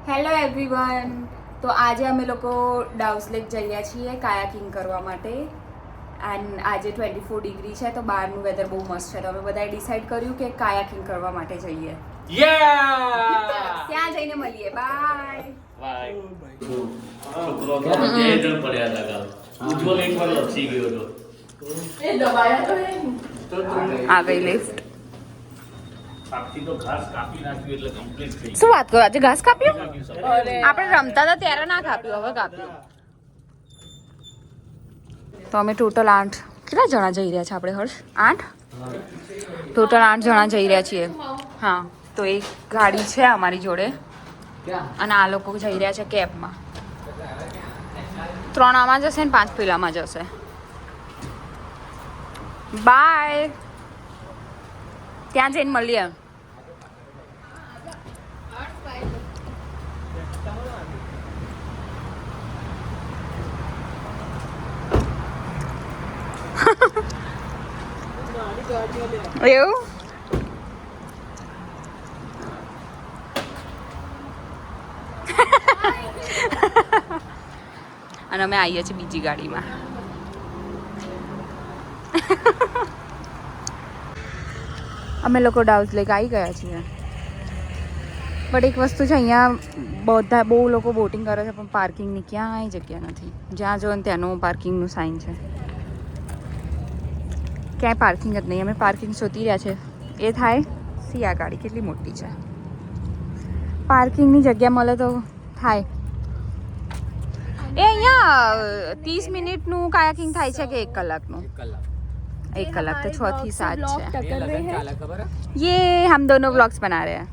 Hello everyone. તો આજે અમે લોકો ડાઉસ લેક જઈ રહ્યા છીએ કાયાકિંગ કરવા માટે એન્ડ આજે 24 ડિગ્રી છે તો બહારનું વેધર બહુ મસ્ત છે તો અમે બધાએ ડિસાઈડ કર્યું કે કાયાકિંગ કરવા માટે જઈએ. ત્યાં જઈને મળીએ. બાય આ ગઈ લિફ્ટ. શું વાત કરો, આજે ઘાસ કાપ્યું? આપણે રમતા હતા ત્યારે ના કાપ્યું, હવે કાપ્યું. તો અમે ટોટલ 8 કેટલા જણા જઈ રહ્યા છે આપણે? હર્ષ 8 ટોટલ 8 જણા જઈ રહ્યા છીએ. હા, તો એક ગાડી છે અમારી જોડે અને આ લોકો જઈ રહ્યા છે કેબમાં. 3 આમાં જશે ને 5 પેલામાં જશે. બાય, ત્યાં જઈને મળીએ. એવું અને અમે આવીએ છીએ બીજી ગાડીમાં. અમે લોકો ડાઉસ લેક આવી ગયા છીએ. બટ એક વસ્તુ છે, અહીંયા બહુ લોકો બોટિંગ કરે છે પણ પાર્કિંગની ક્યાંય જગ્યા નથી. જ્યાં જો ને ત્યાંનું પાર્કિંગનું સાઇન છે. ક્યાંય પાર્કિંગ જ નહીં. અમે પાર્કિંગ શોધી રહ્યા છે. એ થાય સી આ ગાડી કેટલી મોટી છે. પાર્કિંગની જગ્યા મળે તો થાય. એ અહીંયા 30 મિનિટનું કાયાકિંગ થાય છે કે 1 કલાકનું? 1 કલાક તો 6 થી 7 છે. ये हम दोनों व्लॉग्स बना रहे हैं.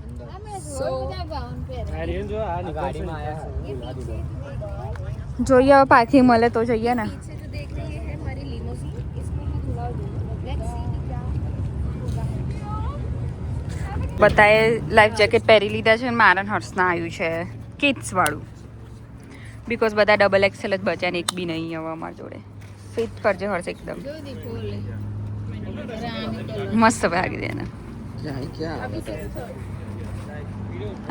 જોઈએ હવે પાર્કિંગ મળે તો જઈએ ને. બધાએ લાઈફ જેકેટ પહેરી લીધા છે. મારા હર્ષના આવ્યું છે કિડ્સ વાળું, બીકોઝ બધા ડબલ એક્સેલ જ બચ્યા ને એક બી નહીં હવે અમારી જોડે. ફિટ કરજે હર્ષ, એકદમ મસ્ત લાગી દે ને.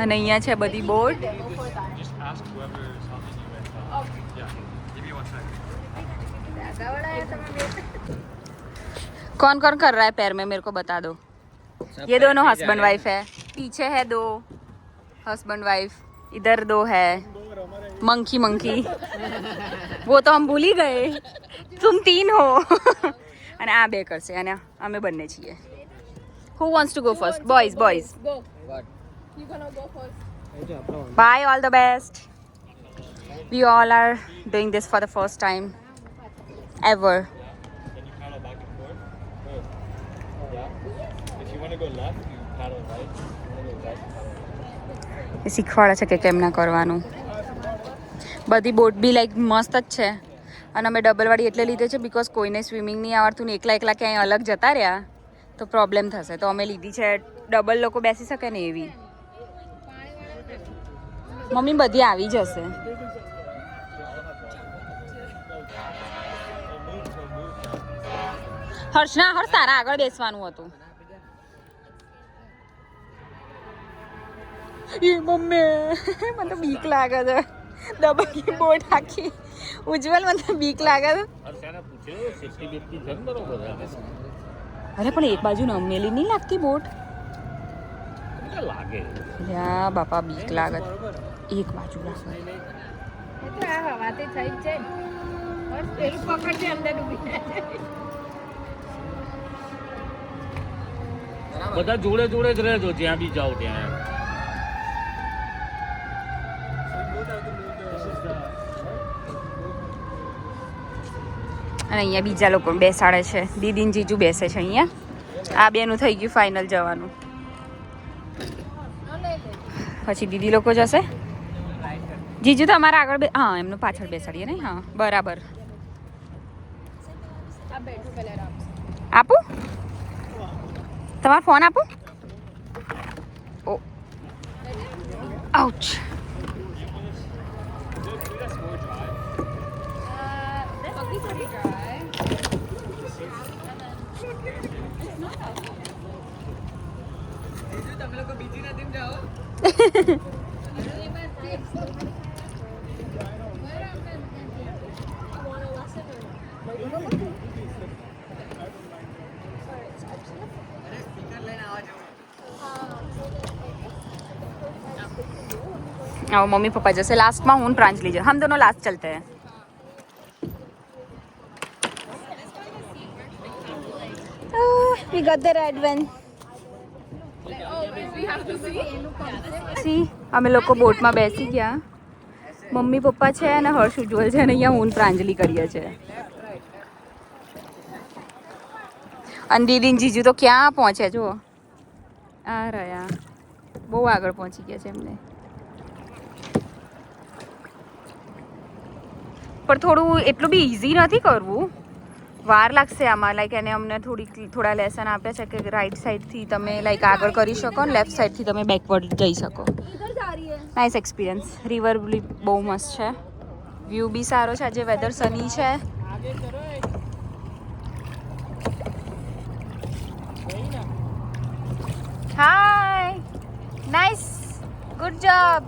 અને અહીંયા છે બધી બોટ. कौन कौन कर रहा है पैर में, मेरे को बता दो. ये दोनों हस्बैंड वाइफ है. पीछे है 2 हस्बैंड वाइफ, इधर 2 है मंकी मंकी. वो तो हम भूल ही गए. तुम 3 हो. અને આ 2 કરશે અને અમે બંને છીએ. Who wants to go first? Boys. Go. You gonna go first. Bye, all the best. We all are doing this for the first time ever. Can you paddle back and forth? Yeah. If you want to go left, you paddle right. If you want to go right, paddle right. એ શીખવાડે છે કે કેમ ના કરવાનું. બધી boat બી like મસ્ત જ છે. અને અમે ડબલવાળી એટલે લીધે છે બીકોઝ કોઈને સ્વિમિંગ નહીં આવડતું ને એકલા ક્યાંય અલગ જતા રહ્યા તો પ્રોબ્લેમ થશે. તો અમે લીધી છે ડબલ લોકો બેસી શકે ને એવી. મમ્મી બધી આવી જશે. હર્ષ તારા આગળ બેસવાનું હતું. એ મમ્મી મને તો બીક લાગે છે. દબાઈ બોટ આખી. ઉજ્જવલ મને તો બીક લાગે છે. અરે પણ એક બાજુ નમેલી નહીં લાગતી બોટ? લાગે યા બાપા, બીક લાગે. એક બાજુ લાગે. બધા જોડે જોડે જ રહેજો જ્યાં બી જાઓ ત્યાં. અને અહીંયા બીજા લોકો બેસાડે છે. દીદી ને જીજુ બેસે છે અહીંયા. આ બેનું થઈ ગયું ફાઇનલ જવાનું. પછી દીદી લોકો જશે. જીજુ તો અમારા આગળ હા, એમનું પાછળ બેસાડીએ ને. હા બરાબર. આપું તમારો ફોન આપું? ઓ આઉચ. તમે લોકો બીજી નદીમાં જાઓ. आओ मम्मी पापा जैसे लास्ट में हूँ प्रांजलि लीजिए हम दोनों लास्ट चलते हैं we got the red one see અમે લોકો બોટમાં બેસી ગયા મમ્મી પપ્પા છે અને હર્ષ ઉજ્જવલ છે અને અહીંયા હું પ્રાંજલિ કરીએ છે અને દીદી જીજુ તો ક્યાં પહોંચ્યા જુઓ આ રહ્યા બહુ આગળ પહોંચી ગયા છે એમને પણ થોડું એટલું બી ઇઝી નથી કરવું વાર લાગશે આમાં લાઈક એને અમને થોડા લેસન આપ્યા છે કે રાઈટ સાઈડથી તમે લાઈક આગળ કરી શકો ને લેફ્ટ સાઈડથી તમે બેકવર્ડ જઈ શકો નાઇસ એક્સપિરિયન્સ રિવર બહુ મસ્ત છે વ્યૂ બી સારો છે આજે વેધર સની છે hi nice good job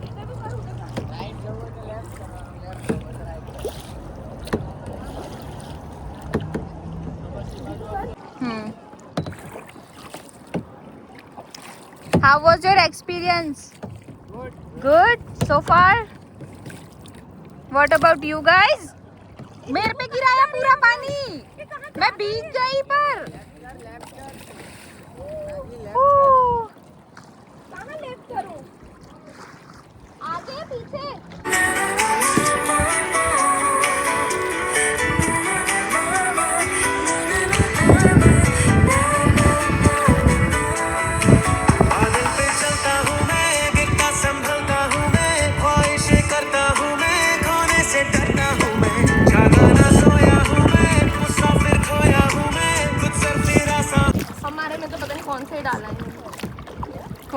How was your experience? Good so far. What about you guys? मेरे पे गिराया पूरा पानी मैं भीग गई पर कहाँ लेफ्ट करूँ आगे पीछे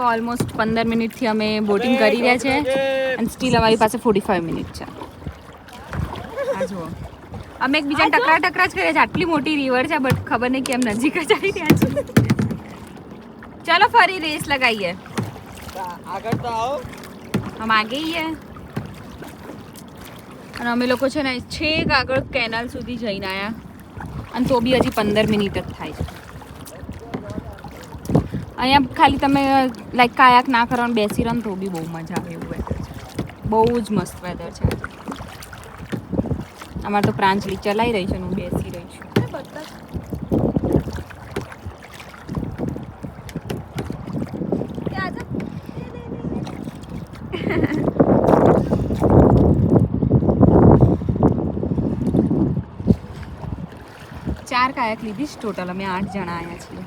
ઓલમોસ્ટ 15 મિનિટથી અમે બોટિંગ કરી રહ્યા છે અને સ્ટીલ અમારી પાસે 45 મિનિટ છે આ જુઓ અમે એકબીજાને ટકરા જ કરીએ છીએ આટલી મોટી રિવર છે બટ ખબર નહીં કેમ નજીક જ આવી રહ્યા છે ચલો ફરી રેસ લગાવીએ આગળ તો આવો હમ આગે ही है અને અમે લોકો છે ને છેક આગળ કેનાલ સુધી જઈને આવ્યા અને તો બી હજી 15 મિનિટ જ થાય છે અહીંયા ખાલી તમે લાઈક કાયાક ના કરો ને બેસી રહો ને તો બી બહુ મજા આવે એવું વેધર છે બહુ જ મસ્ત વેધર છે અમારે તો પ્રાંજલિ ચલાવી રહી છે હું બેસી રહી છું 4 કાયક લીધી છે ટોટલ અમે 8 જણા આવ્યા છીએ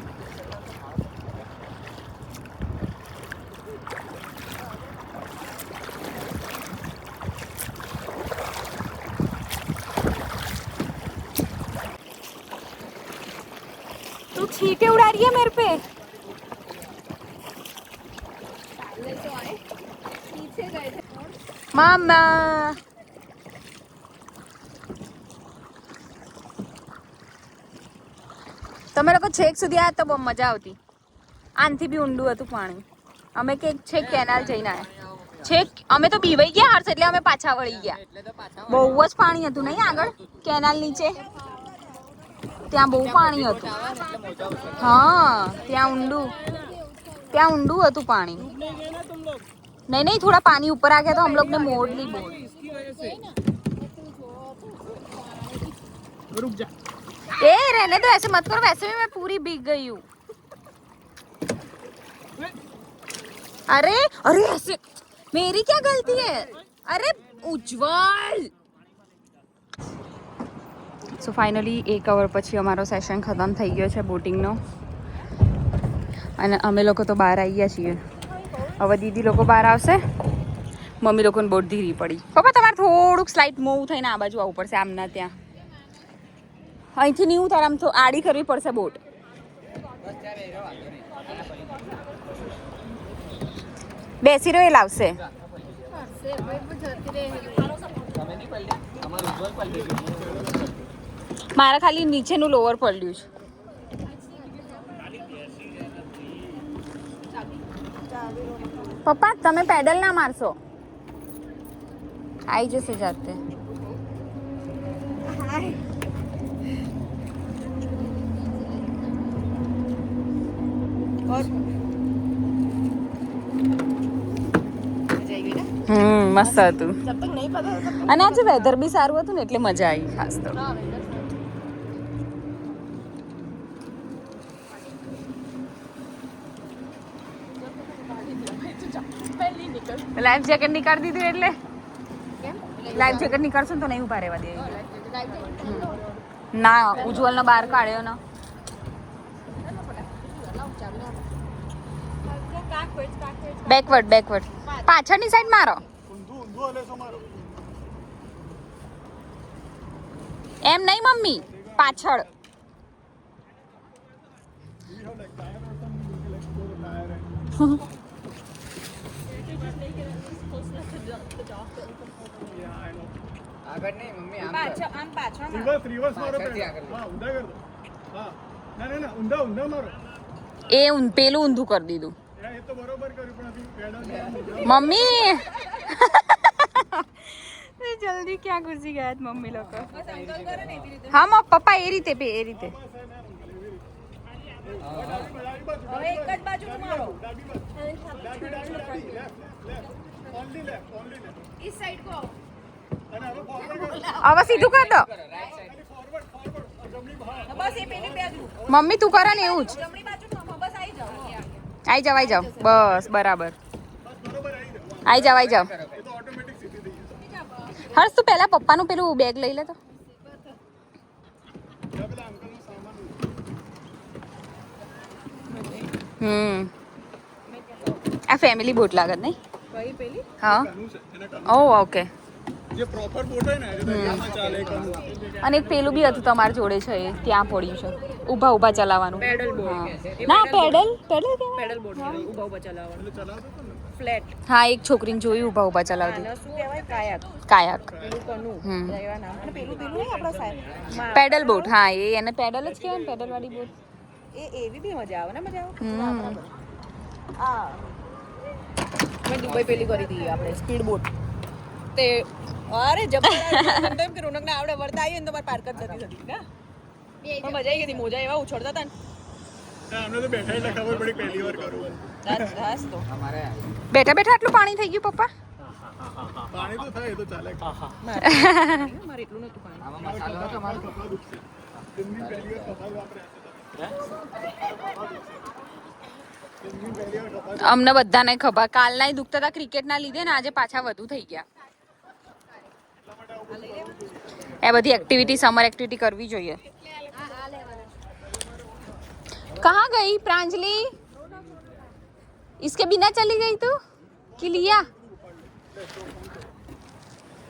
तू छींटे उड़ा रही है मेरे पे मामा તમે લોકો છેક સુધી આવ્યા તો બહુ મજા આવતી આનથી બી ઊંડું હતું પાણી અમે કે છેક કેનાલ જઈને આવ્યા છેક અમે તો બીવાઈ ગયા હર્ષ એટલે અમે પાછા વળી ગયા બહુ જ પાણી હતું નહીં આગળ કેનાલ નીચે ત્યાં બહુ પાણી હતું હા ત્યાં ઊંડું હતું પાણી नहीं थोड़ा पानी ऊपर आ गया तो हम लोग ने मोड़ ली बोट रुक जा ए रहने दो ऐसे मत करो वैसे भी मैं पूरी भीग गई हूँ अरे अरे ऐसे मेरी क्या गलती है अरे उज्जवल સો ફાઇનલી 1 અવર પછી અમારો સેશન ખતમ થઈ ગયો છે બોટિંગનો અને અમે લોકો તો બહાર આવી ગયા છીએ હવે દીદી લોકો બહાર આવશે મમ્મી લોકોને બોટ ધીરી પડી પપ્પા તમારે થોડુંક સ્લાઇટ મૂવ થઈને આ બાજુ આવવું પડશે આમના ત્યાં અહીંથી નહીં ઉતાર આમ તો આડી કરવી પડશે બોટ બેસી રહ્યો એ લાવશે મારા ખાલી નીચેનું લોવર પડ્યું છે પપ્પા તમે પેડલ ના મારશો आई जैसे जाते મસ્ત હતું અને આજે વેધર બી સારું હતું ને એટલે મજા આવી ખાસ તો લાઈફ જેકેટ નીકાળી દીધું એટલે લાઈફ જેકેટ નીકાળશો ને તો નહીં ઉભા રહેવા દે ના ઉજ્જવલનો બહાર કાઢ્યો ને બેકવર્ડ પાછળની સાઈડ મારો એમ નહીં મમ્મી પાછળ આગળ નહીં મમ્મી આમ આમ પાછળ રિવર્સ મારો હા ઊંધા કર દો હા ના ઊંધા મારો પેલું ઊંધું કરી દીધું એ તો બરોબર કર્યું પણ અભી પેડલ મમ્મી જલ્દી ક્યાં ઘુસી ગયા મમ્મી લોકો હા મમ્મી પપ્પા એ રીતે હવે એક જ બાજુ મારો ઓનલી લેફ્ટ इस साइड को અને હવે ફોરવર્ડ કરો હવે સીધું કર દો ફોરવર્ડ જમણી બહાર बस ये पहले बाजू મમ્મી તું કરે ને એવું જ जमनी बाजू बस आई जाओ આઈ જાવ બસ બરાબર બરોબર આવી આઈ જાઓ જાવ એ તો ઓટોમેટિક સીધી થઈ જશે હર્ષ તું પહેલા પપ્પાનું પેલું બેગ લઈ લે તો પેલા અંકલનો સામાન આ ફેમિલી બોટ લાગત નહીં कहीं पहली હા કનું છે એને કનું ઓ ઓકે જે પ્રોપર બોટ હોય ને એ દરિયામાં ચાલે કનું અને એક પેલું બી હતું તમારી જોડે છે એ ત્યાં પડ્યું છે ઊભા ચલાવવાનું પેડલ બોટ હા. કે છે ના પેડલ કહેવાય? પેડલ બોટ ઊભા ઊભા ચલાવવાનું એટલે ચલાવતો હતો ને ફ્લેટ હા એક છોકરીને જોયું ઊભા ચલાવતી આને શું કહેવાય કાયક કાયક પેલું કનું એવા નામ અને પેલું નહીં આપણા સાહેબ પેડલ બોટ હા એ એને પેડલ જ કહેવાય ને પેડલ વાળી બોટ એ એવી બી મજા આવે ને મજા આવે હમ આ મેં દુબઈ પેલી કરી હતી આપણે સ્પીડ બોટ તે અરે જબરદસ્ત એમ કે રોનકને આવડે વળતા આવીએ ને તો મારે પાર્ક જ નથી થતી ને પણ મજા આવી ગઈ મોજા એવા ઉછળતા હતા ને અમને તો બેઠા એટલે ખબર પડી પહેલી વાર કરું દાસ તો અમારે બેઠા આટલું પાણી થઈ ગયું પપ્પા પાણી તો થાય એ તો ચાલે મારે એટલું નતું પાણી આમાં મસાલો હતો મારો કપા દુખશે દિનની પહેલી વાર કપાલ વાપર્યા દિનની પહેલી વાર કપાલ અમને બધાને ખબર કાલના દુખતા હતા ક્રિકેટના લીધે ને આજે પાછા વધુ થઈ ગયા એ બધી એક્ટિવિટી સમર એક્ટિવિટી કરવી જોઈએ कहाँ गई प्रांजलि इसके बिना चली गई तू कि लिया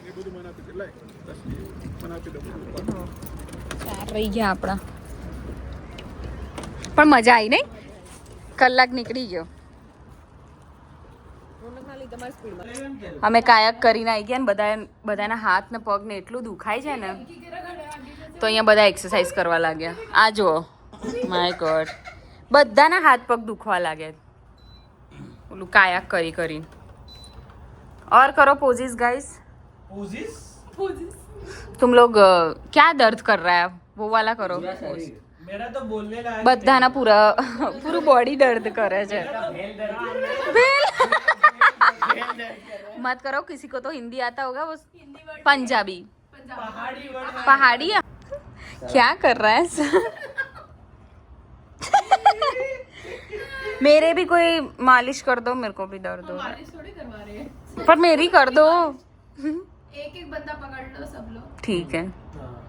એ બધું મને આપી દે લાય મને આપી દો ચાર રહી ગયા આપણા પણ મજા આવી નહીં કલાક નીકળી ગયો રોનકના લીધે તમારી સ્પીડમાં અમે કાયક કરીને આવી ગયા ને બધાના હાથ ને પગ ને એટલું દુખાય છે ને તો અહીંયા બધા એક્સરસાઇઝ કરવા લાગ્યા આ જુઓ માય ગોડ બધાના હાથ પગ દુખવા લાગ્યા ઓલું કાયક કરી और करो पोजिस गाइस तुम लोग क्या दर्द कर रहा है वो वाला करो मेरा तो बोलने लायक બધાના પૂરું બોડી દર્દ કરે છે मत करो किसी को तो हिंदी आता होगा वो पंजाबी पहाड़ी क्या कर रहा है मेरे भी कोई मालिश कर दो मेरे को भी दर्द हो मालिश थोड़ी करवा रहे हैं पर मेरी कर दो एक एक बंदा पकड़ लो सब लोग ठीक है हाँ।